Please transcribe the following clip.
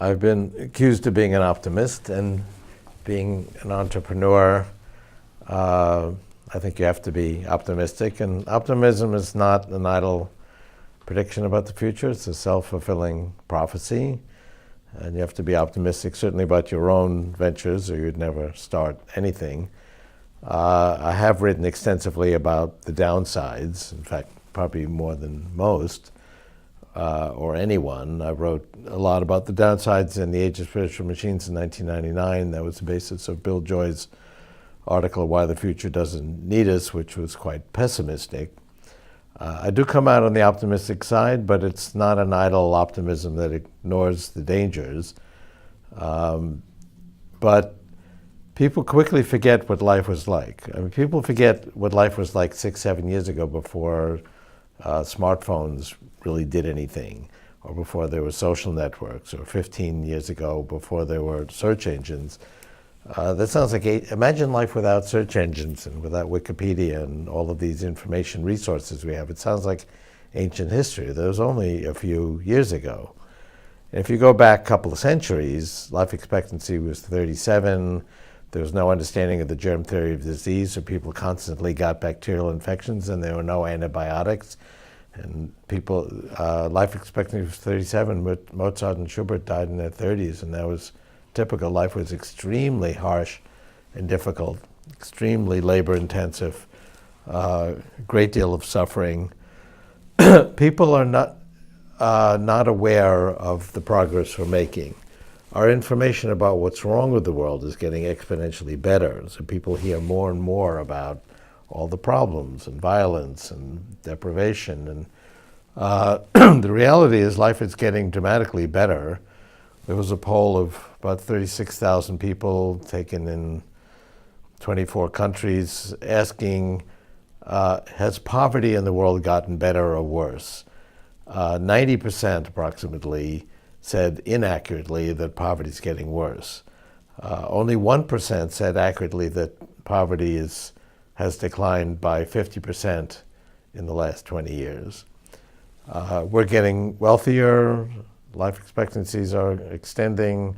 I've been accused of being an optimist, and being an entrepreneur, I think you have to be optimistic. And optimism is not an idle prediction about the future. It's a self-fulfilling prophecy. And you have to be optimistic, certainly about your own ventures, or you'd never start anything. I have written extensively about the downsides, in fact, probably more than most, or anyone. I wrote a lot about the downsides in The Age of Spiritual Machines in 1999. That was the basis of Bill Joy's article, Why the Future Doesn't Need Us, which was quite pessimistic. I do come out on the optimistic side, but it's not an idle optimism that ignores the dangers. But people quickly forget what life was like. I mean, people forget what life was like 6, 7 years ago before smartphones really did anything, or before there were social networks, or 15 years ago before there were search engines. That sounds like, imagine life without search engines and without Wikipedia and all of these information resources we have. It sounds like ancient history. That was only a few years ago. And if you go back a couple of centuries, life expectancy was 37. There was no understanding of the germ theory of disease, so people constantly got bacterial infections, and there were no antibiotics. And people, life expectancy was 37, but Mozart and Schubert died in their 30s, and that was typical. Life was extremely harsh and difficult, extremely labor-intensive, great deal of suffering. People are not aware of the progress we're making. Our information about what's wrong with the world is getting exponentially better, so people hear more and more about all the problems and violence and deprivation. And the reality is life is getting dramatically better. There was a poll of about 36,000 people taken in 24 countries asking, has poverty in the world gotten better or worse? 90% approximately said inaccurately that poverty is getting worse. Only 1% said accurately that poverty has declined by 50% in the last 20 years. We're getting wealthier, life expectancies are extending,